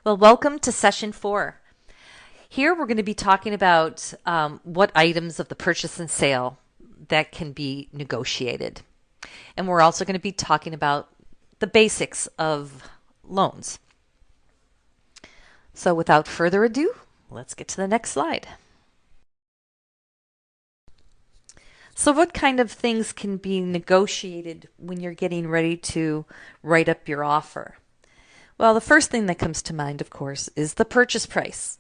Well, welcome to session 4. Here we're going to be talking about what items of the purchase and sale that can be negotiated. And we're also going to be talking about the basics of loans. So without further ado, let's get to the next slide. So what kind of things can be negotiated when you're getting ready to write up your offer? Well, the first thing that comes to mind, of course, is the purchase price.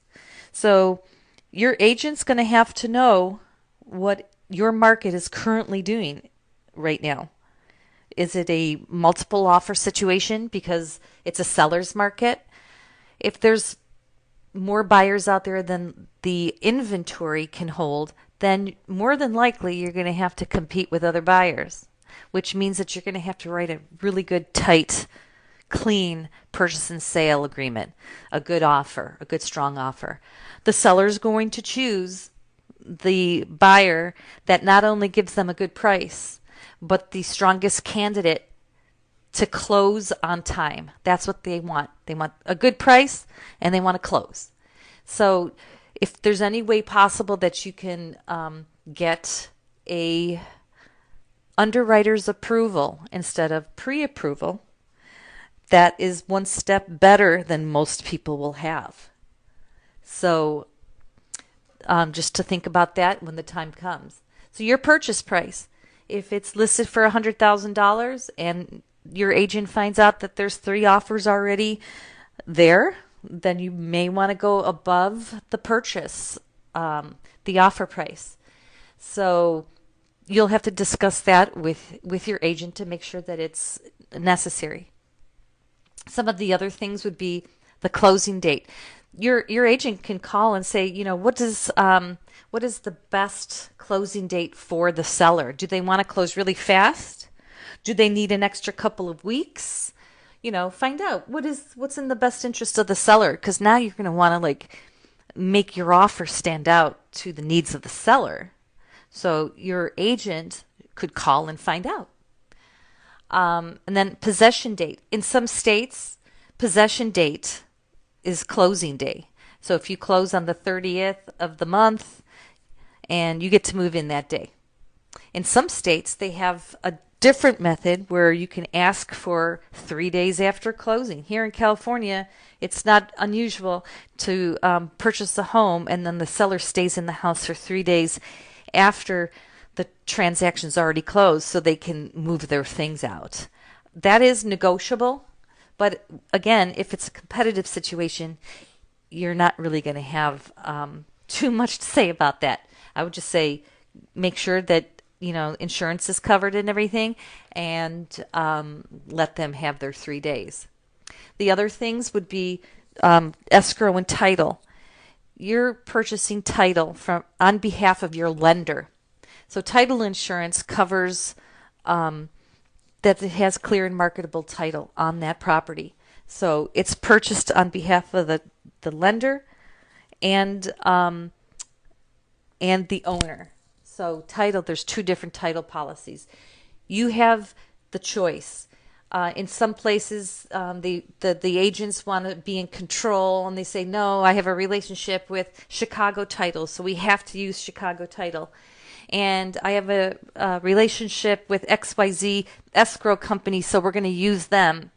So your agent's going to have to know what your market is currently doing right now. Is it a multiple offer situation because it's a seller's market? If there's more buyers out there than the inventory can hold, then more than likely you're going to have to compete with other buyers, which means that you're going to have to write a really good, tight, clean purchase and sale agreement, a good offer, a good strong offer. The seller's going to choose the buyer that not only gives them a good price, but the strongest candidate to close on time. That's what they want. They want a good price and they want to close. So if there's any way possible that you can get a underwriter's approval instead of pre-approval, that is one step better than most people will have. So just to think about that when the time comes. So your purchase price, if it's listed for $100,000 and your agent finds out that there's 3 offers already there, then you may want to go above the purchase, the offer price. So you'll have to discuss that with your agent to make sure that it's necessary. Some of the other things would be the closing date. Your agent can call and say, what is the best closing date for the seller? Do they want to close really fast? Do they need an extra couple of weeks? Find out what's in the best interest of the seller, because now you're going to want to make your offer stand out to the needs of the seller. So your agent could call and find out. And then possession date. In some states, possession date is closing day. So if you close on the 30th of the month, and you get to move in that day. In some states, they have a different method where you can ask for 3 days after closing. Here in California, it's not unusual to purchase a home and then the seller stays in the house for 3 days after the transaction's already closed so they can move their things out. That is negotiable, but again, if it's a competitive situation, you're not really going to have too much to say about that. I would just say make sure that insurance is covered and everything, and let them have their 3 days. The other things would be escrow and title. You're purchasing title on behalf of your lender. So title insurance covers that it has clear and marketable title on that property. So it's purchased on behalf of the lender and the owner. So title, there's 2 different title policies. You have the choice. In some places, the agents want to be in control, and they say, no, I have a relationship with Chicago Title, so we have to use Chicago Title. And I have a relationship with XYZ escrow company, so we're going to use them.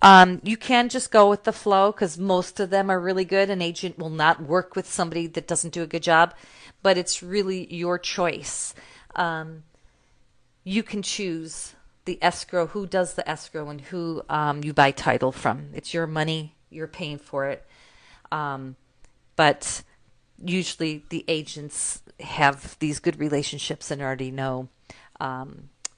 You can just go with the flow because most of them are really good. An agent will not work with somebody that doesn't do a good job, but it's really your choice. You can choose the escrow, who does the escrow, and who you buy title from. It's your money, you're paying for it. But usually the agents have these good relationships and already know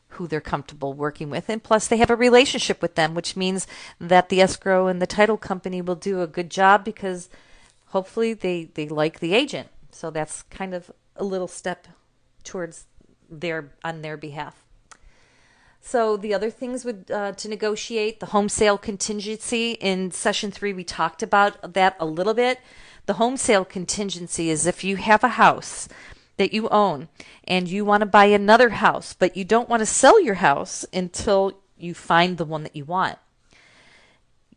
who they're comfortable working with. And plus they have a relationship with them, which means that the escrow and the title company will do a good job because hopefully they like the agent. So that's kind of a little step towards on their behalf. So the other things would to negotiate, the home sale contingency. In session 3, we talked about that a little bit. The home sale contingency is if you have a house that you own and you want to buy another house, but you don't want to sell your house until you find the one that you want.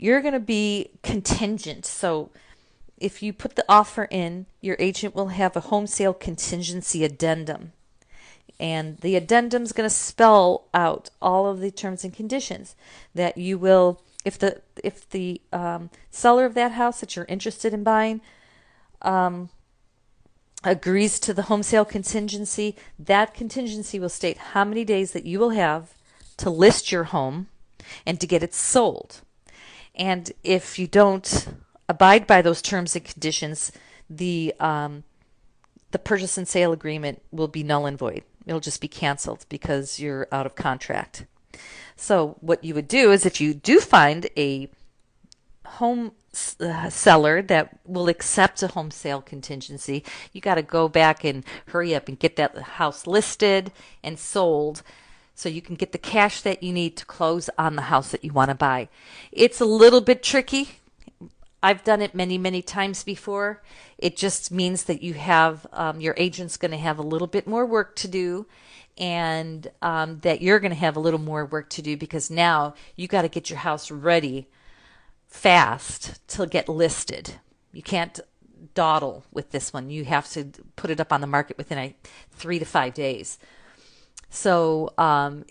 you're going to be contingent. So if you put the offer in, your agent will have a home sale contingency addendum. And the addendum is going to spell out all of the terms and conditions that you will, if the seller of that house that you're interested in buying agrees to the home sale contingency, that contingency will state how many days that you will have to list your home and to get it sold. And if you don't abide by those terms and conditions, the purchase and sale agreement will be null and void. It'll just be canceled because you're out of contract. So what you would do is, if you do find a home seller that will accept a home sale contingency, you got to go back and hurry up and get that house listed and sold so you can get the cash that you need to close on the house that you want to buy. It's a little bit tricky. I've done it many, many times before. It just means that you have your agent's going to have a little bit more work to do, and that you're going to have a little more work to do, because now you got to get your house ready fast to get listed. You can't dawdle with this one. You have to put it up on the market within 3 to 5 days. So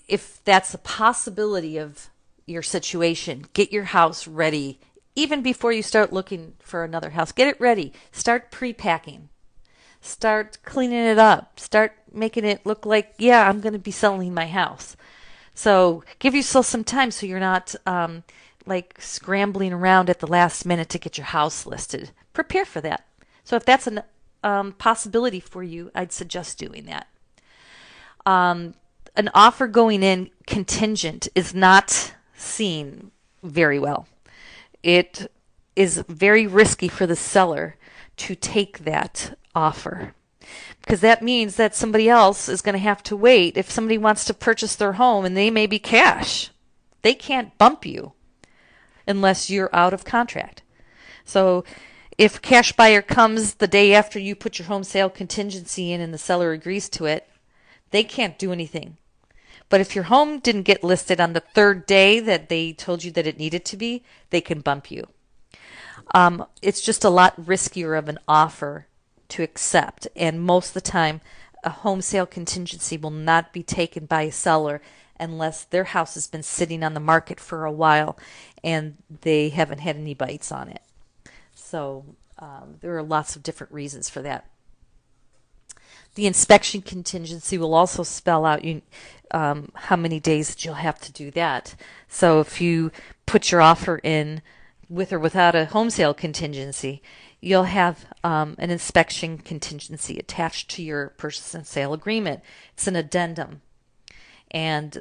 if that's a possibility of your situation, get your house ready. Even before you start looking for another house, get it ready. Start pre-packing. Start cleaning it up. Start making it look like, yeah, I'm going to be selling my house. So give yourself some time so you're not like scrambling around at the last minute to get your house listed. Prepare for that. So if that's a possibility for you, I'd suggest doing that. An offer going in contingent is not seen very well. It is very risky for the seller to take that offer, because that means that somebody else is going to have to wait. If somebody wants to purchase their home and they may be cash, they can't bump you unless you're out of contract. So if a cash buyer comes the day after you put your home sale contingency in and the seller agrees to it, they can't do anything. But if your home didn't get listed on the third day that they told you that it needed to be, they can bump you. It's just a lot riskier of an offer to accept. And most of the time, a home sale contingency will not be taken by a seller unless their house has been sitting on the market for a while and they haven't had any bites on it. So there are lots of different reasons for that. The inspection contingency will also spell out how many days that you'll have to do that. So if you put your offer in with or without a home sale contingency, you'll have an inspection contingency attached to your purchase and sale agreement. It's an addendum, and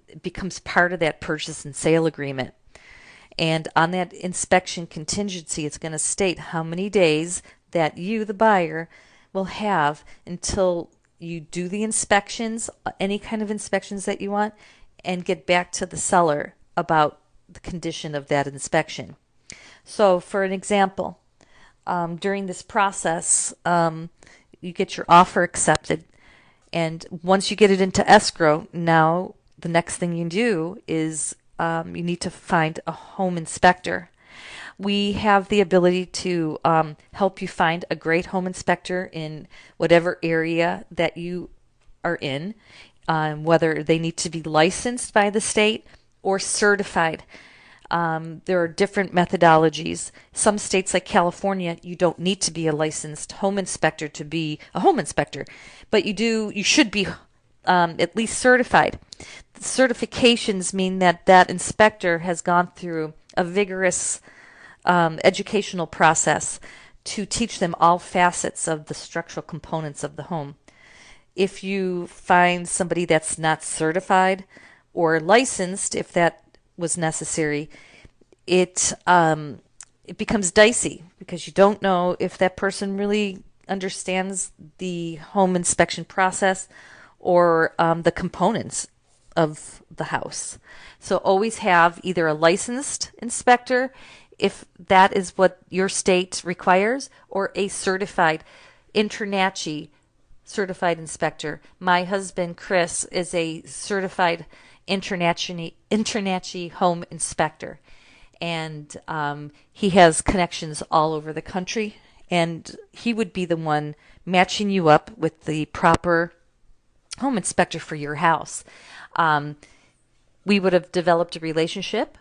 it becomes part of that purchase and sale agreement. And on that inspection contingency, it's going to state how many days that you, the buyer, will have until you do the inspections, any kind of inspections that you want, and get back to the seller about the condition of that inspection. So for an example, during this process, you get your offer accepted, and once you get it into escrow, now the next thing you do is you need to find a home inspector. We have the ability to help you find a great home inspector in whatever area that you are in, whether they need to be licensed by the state or certified. There are different methodologies. Some states like California, you don't need to be a licensed home inspector to be a home inspector, but you should be at least certified. The certifications mean that that inspector has gone through a vigorous educational process to teach them all facets of the structural components of the home. If you find somebody that's not certified or licensed, if that was necessary, it becomes dicey, because you don't know if that person really understands the home inspection process or the components of the house. So always have either a licensed inspector, if that is what your state requires, or a certified InterNACHI certified inspector. My husband, Chris, is a certified InterNACHI home inspector. and he has connections all over the country, and he would be the one matching you up with the proper home inspector for your house. Um, we would have developed a relationship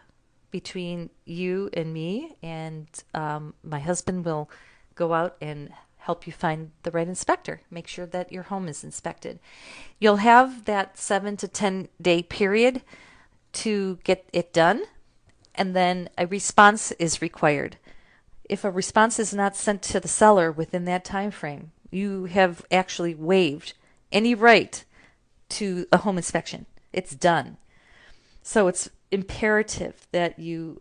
between you and me, and my husband will go out and help you find the right inspector. Make sure that your home is inspected. You'll have that 7 to 10 day period to get it done, and then a response is required. If a response is not sent to the seller within that time frame, you have actually waived any right to a home inspection. It's done. So it's imperative that you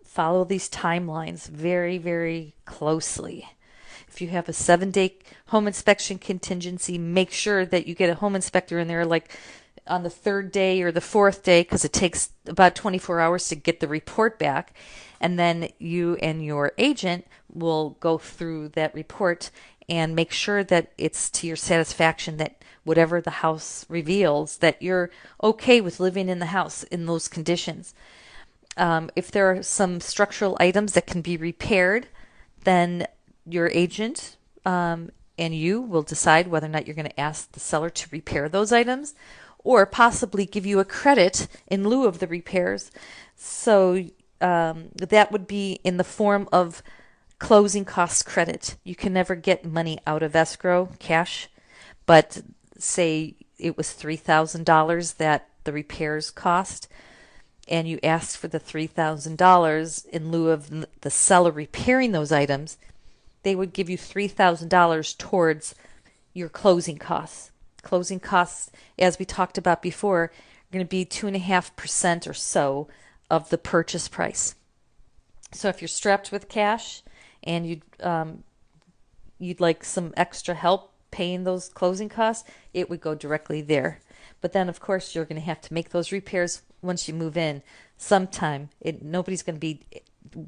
follow these timelines very, very closely. If you have a 7-day home inspection contingency, make sure that you get a home inspector in there like on the 3rd day or the 4th day, because it takes about 24 hours to get the report back. And then you and your agent will go through that report and make sure that it's to your satisfaction, that whatever the house reveals, that you're okay with living in the house in those conditions. If there are some structural items that can be repaired, then your agent and you will decide whether or not you're going to ask the seller to repair those items, or possibly give you a credit in lieu of the repairs. So that would be in the form of closing cost credit. You can never get money out of escrow, cash, but say it was $3,000 that the repairs cost, and you asked for the $3,000 in lieu of the seller repairing those items, they would give you $3,000 towards your closing costs. Closing costs, as we talked about before, are going to be 2.5% or so of the purchase price. So if you're strapped with cash and you'd like some extra help paying those closing costs, it would go directly there. But then, of course, you're going to have to make those repairs once you move in sometime. Nobody's going to be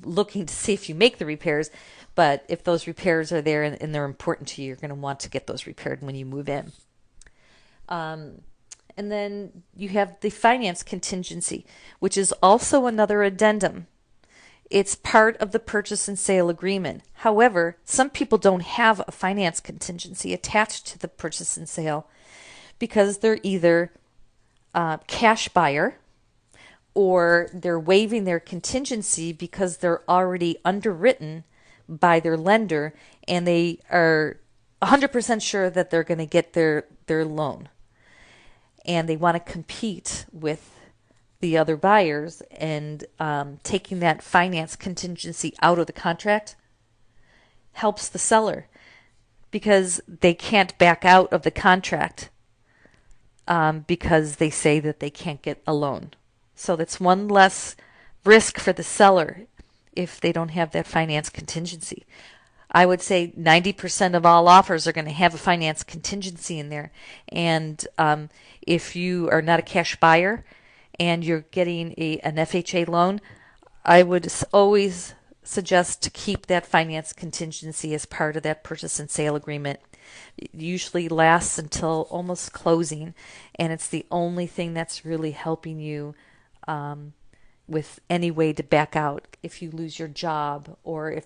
looking to see if you make the repairs, but if those repairs are there and they're important to you, you're going to want to get those repaired when you move in. And then you have the finance contingency, which is also another addendum. It's part of the purchase and sale agreement. However, some people don't have a finance contingency attached to the purchase and sale because they're either cash buyer, or they're waiving their contingency because they're already underwritten by their lender and they are 100% sure that they're going to get their loan. And they want to compete with the other buyers, and taking that finance contingency out of the contract helps the seller because they can't back out of the contract because they say that they can't get a loan. So that's one less risk for the seller if they don't have that finance contingency. I would say 90% of all offers are going to have a finance contingency in there. And if you are not a cash buyer and you're getting an FHA loan, I would always suggest to keep that finance contingency as part of that purchase and sale agreement. It usually lasts until almost closing, and it's the only thing that's really helping you with any way to back out if you lose your job, or if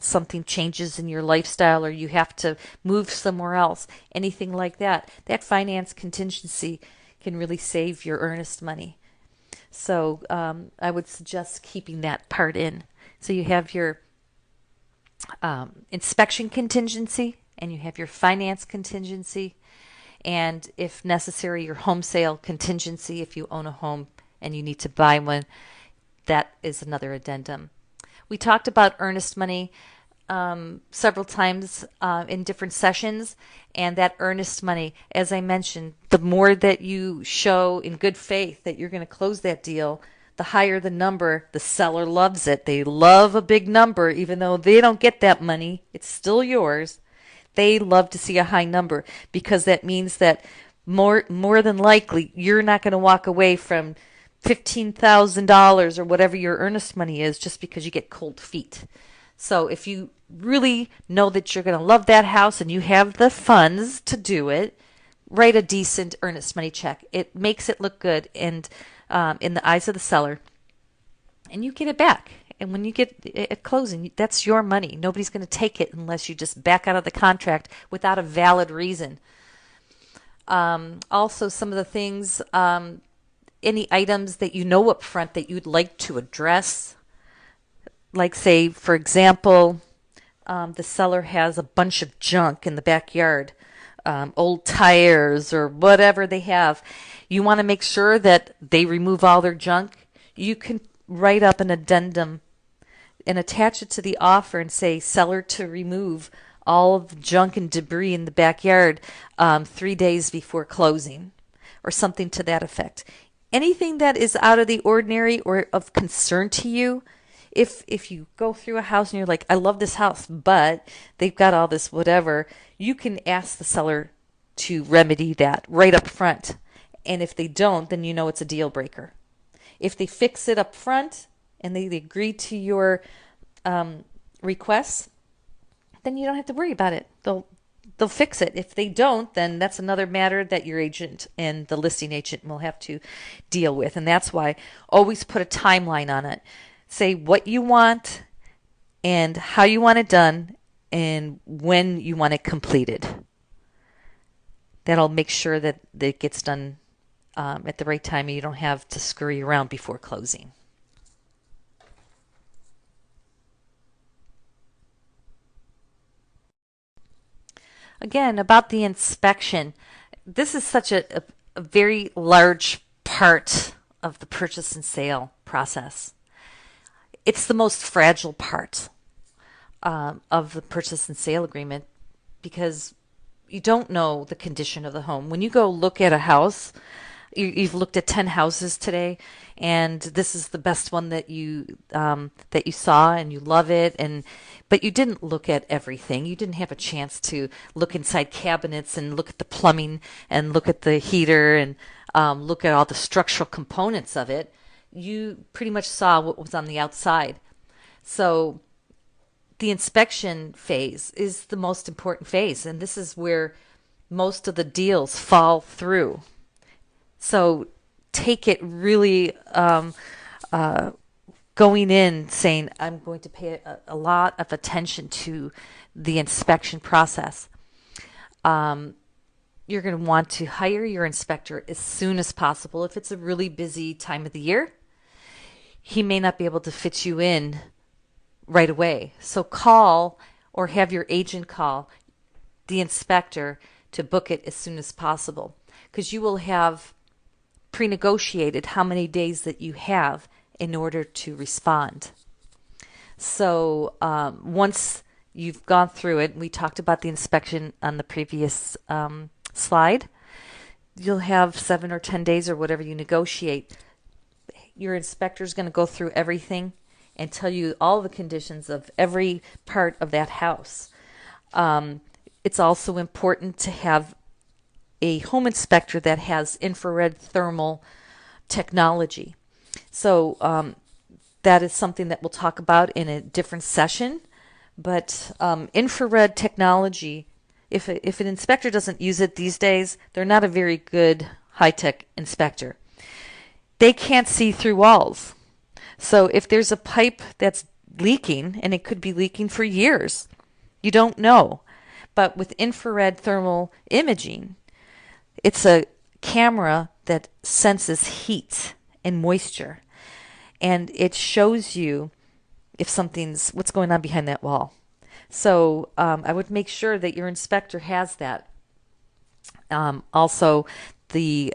something changes in your lifestyle, or you have to move somewhere else, anything like that. That finance contingency can really save your earnest money. So I would suggest keeping that part in. So you have your inspection contingency, and you have your finance contingency, and if necessary, your home sale contingency if you own a home and you need to buy one. That is another addendum. We talked about earnest money several times in different sessions, and that earnest money, as I mentioned, the more that you show in good faith that you're going to close that deal, the higher the number. The seller loves it. They love a big number, even though they don't get that money. It's still yours. They love to see a high number because that means that more than likely you're not going to walk away from $15,000 or whatever your earnest money is just because you get cold feet. So if you really know that you're going to love that house and you have the funds to do it, write a decent earnest money check. It makes it look good and in the eyes of the seller, and you get it back And when you get at closing, that's your money. Nobody's going to take it unless you just back out of the contract without a valid reason. Also, some of the things, any items that you know up front that you'd like to address, like say, for example, the seller has a bunch of junk in the backyard, old tires or whatever they have. You want to make sure that they remove all their junk. You can write up an addendum and attach it to the offer and say, seller to remove all of the junk and debris in the backyard 3 days before closing, or something to that effect. Anything that is out of the ordinary or of concern to you, if you go through a house and you're like, I love this house, but they've got all this whatever, you can ask the seller to remedy that right up front. And if they don't, then you know it's a deal breaker. If they fix it up front and they agree to your requests, then you don't have to worry about it. They'll fix it. If they don't, then that's another matter that your agent and the listing agent will have to deal with. And that's why always put a timeline on it. Say what you want and how you want it done and when you want it completed. That'll make sure that it gets done at the right time and you don't have to scurry around before closing. Again, about the inspection, this is such a very large part of the purchase and sale process. It's the most fragile part of the purchase and sale agreement because you don't know the condition of the home. When you go look at a house, you've looked at 10 houses today, and this is the best one that you saw and you love it, but you didn't look at everything. You didn't have a chance to look inside cabinets and look at the plumbing and look at the heater and look at all the structural components of it. You pretty much saw what was on the outside. So the inspection phase is the most important phase, and this is where most of the deals fall through. So take it really going in saying, I'm going to pay a lot of attention to the inspection process. You're going to want to hire your inspector as soon as possible. If it's a really busy time of the year, he may not be able to fit you in right away. So call or have your agent call the inspector to book it as soon as possible, because you will have pre-negotiated how many days that you have in order to respond. So once you've gone through it, we talked about the inspection on the previous slide, you'll have 7 or 10 days or whatever you negotiate. Your inspector is going to go through everything and tell you all the conditions of every part of that house. It's also important to have a home inspector that has infrared thermal technology. So that is something that we'll talk about in a different session. But infrared technology, if an inspector doesn't use it these days, they're not a very good high-tech inspector. They can't see through walls. So if there's a pipe that's leaking, and it could be leaking for years, you don't know. But with infrared thermal imaging, it's a camera that senses heat and moisture, and it shows you if what's going on behind that wall. So I would make sure that your inspector has that. Also, the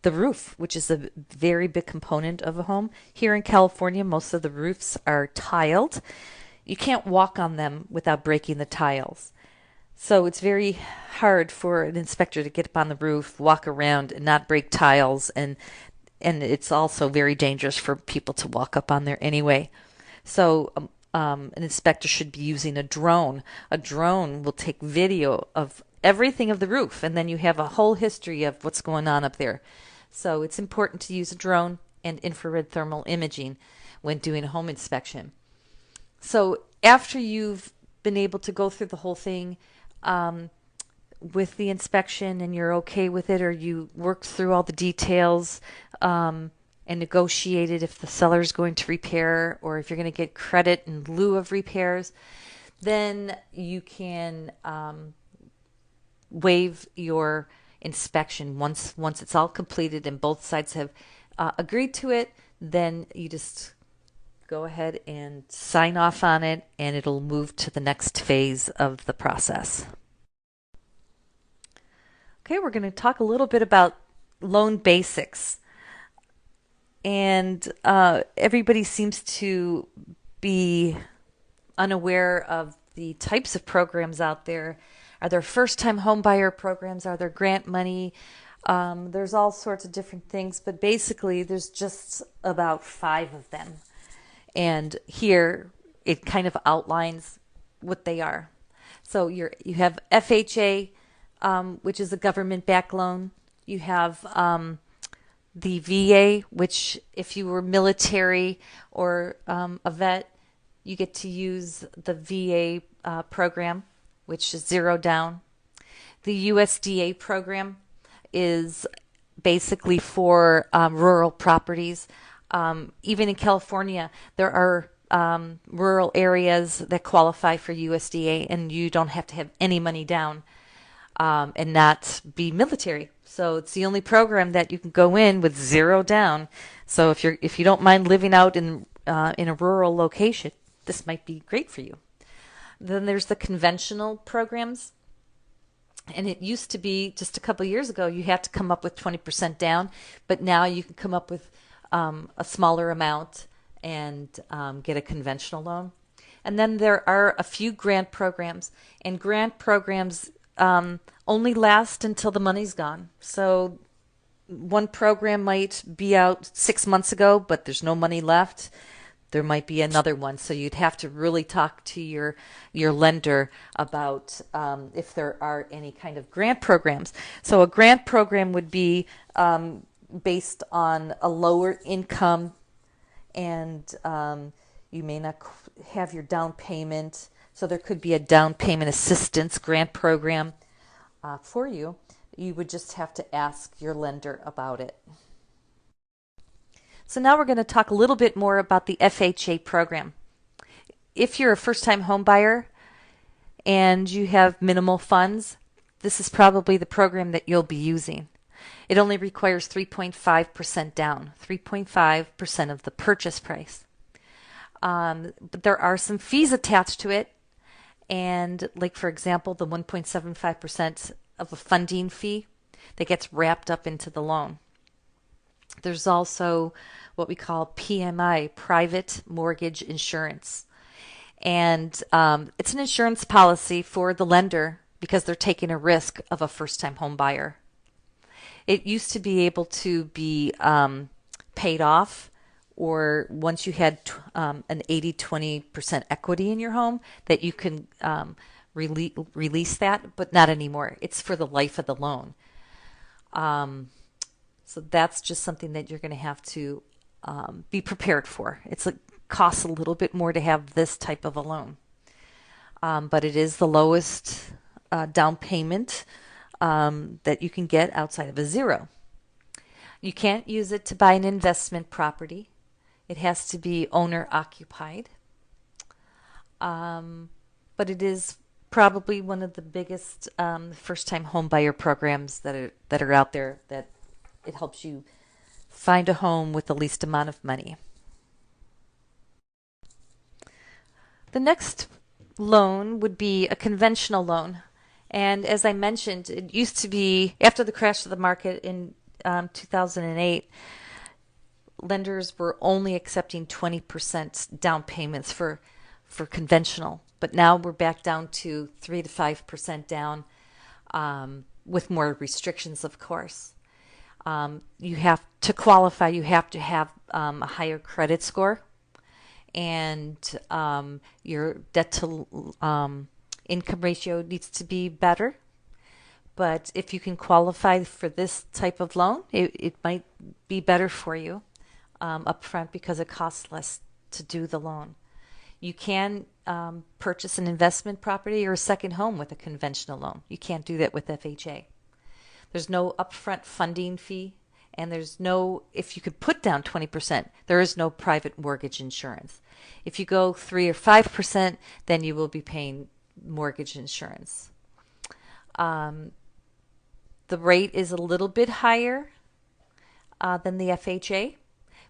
roof, which is a very big component of a home. Here in California, most of the roofs are tiled. You can't walk on them without breaking the tiles. So it's very hard for an inspector to get up on the roof, walk around, and not break tiles, and it's also very dangerous for people to walk up on there anyway. So an inspector should be using a drone. A drone will take video of everything of the roof, and then you have a whole history of what's going on up there. So it's important to use a drone and infrared thermal imaging when doing a home inspection. So after you've been able to go through the whole thing with the inspection and you're okay with it, or you worked through all the details, and negotiate it if the seller is going to repair or if you're going to get credit in lieu of repairs, then you can waive your inspection. Once it's all completed and both sides have agreed to it, then you just go ahead and sign off on it, and it'll move to the next phase of the process. Okay, we're going to talk a little bit about loan basics. And everybody seems to be unaware of the types of programs out there. Are there first-time homebuyer programs? Are there grant money? There's all sorts of different things, but basically there's just about 5 of them. And here it kind of outlines what they are. So you have FHA, which is a government-backed loan. You have the VA, which if you were military or a vet, you get to use the VA program, which is 0 down. The USDA program is basically for rural properties. Even in California, there are rural areas that qualify for USDA, and you don't have to have any money down and not be military. So it's the only program that you can go in with 0 down. So if you don't mind living out in a rural location, this might be great for you. Then there's the conventional programs. And it used to be just a couple of years ago, you had to come up with 20% down, but now you can come up with a smaller amount and get a conventional loan. And then there are a few grant programs, and grant programs only last until the money's gone. So one program might be out 6 months ago, but there's no money left. There might be another one. So you'd have to really talk to your lender about if there are any kind of grant programs. So a grant program would be based on a lower income, and you may not have your down payment. So there could be a down payment assistance grant program for you. You would just have to ask your lender about it. So now we're going to talk a little bit more about the FHA program. If you're a first-time home buyer and you have minimal funds, this is probably the program that you'll be using. It only requires 3.5% down, 3.5% of the purchase price. But there are some fees attached to it, and like for example, the 1.75% of a funding fee that gets wrapped up into the loan. There's also what we call PMI, private mortgage insurance. And it's an insurance policy for the lender because they're taking a risk of a first-time home buyer. It used to be able to be paid off, or once you had an 80-20% equity in your home, that you can release that, but not anymore. It's for the life of the loan. So that's just something that you're going to have to be prepared for. It costs a little bit more to have this type of a loan. But it is the lowest down payment that you can get outside of a 0. You can't use it to buy an investment property. It has to be owner occupied. But it is probably one of the biggest first-time home buyer programs that are out there, that it helps you find a home with the least amount of money. The next loan would be a conventional loan. And as I mentioned, it used to be, after the crash of the market in 2008, lenders were only accepting 20% down payments for conventional. But now we're back down to 3 to 5% down, with more restrictions, of course. You have to qualify, you have to have a higher credit score, and your debt to income ratio needs to be better. But if you can qualify for this type of loan, it might be better for you up front because it costs less to do the loan. You can purchase an investment property or a second home with a conventional loan. You can't do that with FHA. There's no upfront funding fee, and there's no, if you could put down 20%, there is no private mortgage insurance. If you go 3 or 5%, then you will be paying mortgage insurance. The rate is a little bit higher than the FHA,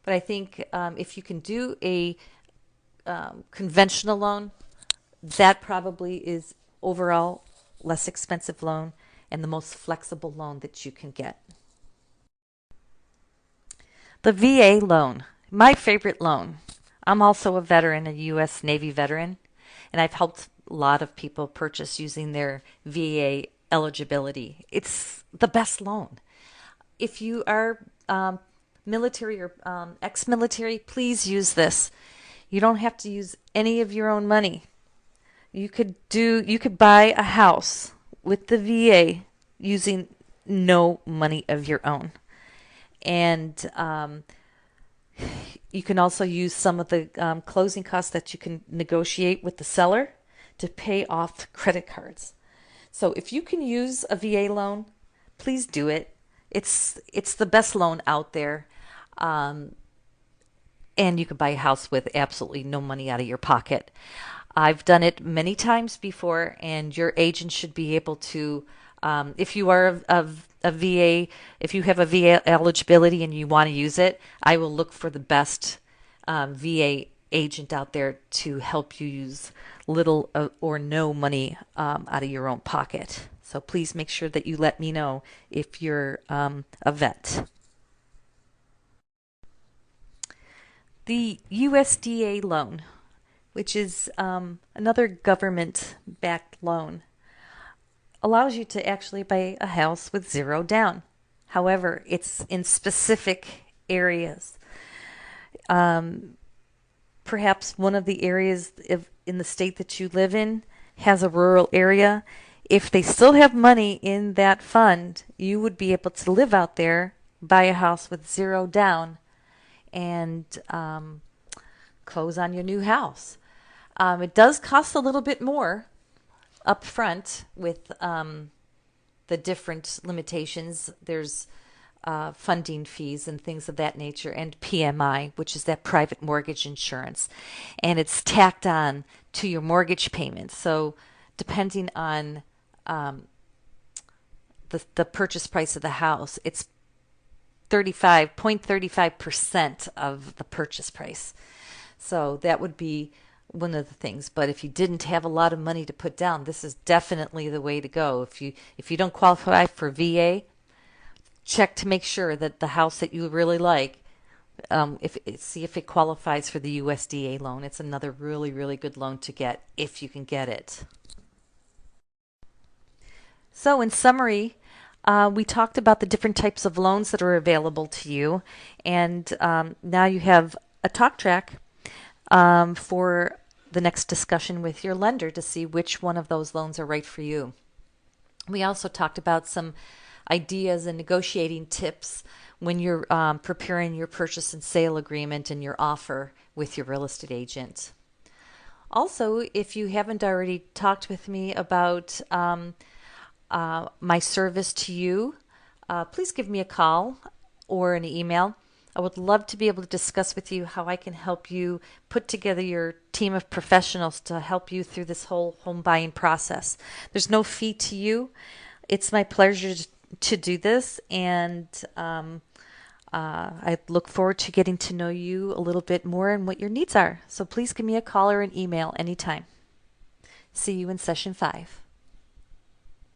but I think if you can do a conventional loan, that probably is overall less expensive loan and the most flexible loan that you can get. The VA loan, my favorite loan. I'm also a veteran, a U.S. Navy veteran, and I've helped a lot of people purchase using their VA eligibility. It's the best loan. If you are military or ex-military, please use this. You don't have to use any of your own money. You could buy a house with the VA using no money of your own. And you can also use some of the closing costs that you can negotiate with the seller to pay off credit cards. So if you can use a VA loan, please do it. It's the best loan out there. And you can buy a house with absolutely no money out of your pocket. I've done it many times before, and your agent should be able to, if you are a VA, if you have a VA eligibility and you want to use it, I will look for the best VA agent out there to help you use little or no money out of your own pocket. So please make sure that you let me know if you're a vet. The USDA loan, which is another government-backed loan, allows you to actually buy a house with zero down. However, it's in specific areas. Perhaps one of the areas in the state that you live in has a rural area. If they still have money in that fund, you would be able to live out there, buy a house with zero down, and close on your new house. It does cost a little bit more up front with the different limitations. There's funding fees and things of that nature, and PMI, which is that private mortgage insurance, and it's tacked on to your mortgage payment. So depending on the purchase price of the house, it's 0.35% of the purchase price. So that would be one of the things. But if you didn't have a lot of money to put down, this is definitely the way to go. If you don't qualify for VA, check to make sure that the house that you really like, see if it qualifies for the USDA loan. It's another really, really good loan to get if you can get it. So in summary, we talked about the different types of loans that are available to you, and now you have a talk track for the next discussion with your lender to see which one of those loans are right for you. We also talked about some ideas and negotiating tips when you're preparing your purchase and sale agreement and your offer with your real estate agent. Also, if you haven't already talked with me about my service to you, please give me a call or an email. I would love to be able to discuss with you how I can help you put together your team of professionals to help you through this whole home buying process. There's no fee to you. It's my pleasure to do this, and I look forward to getting to know you a little bit more and what your needs are. So please give me a call or an email anytime. See you in session 5.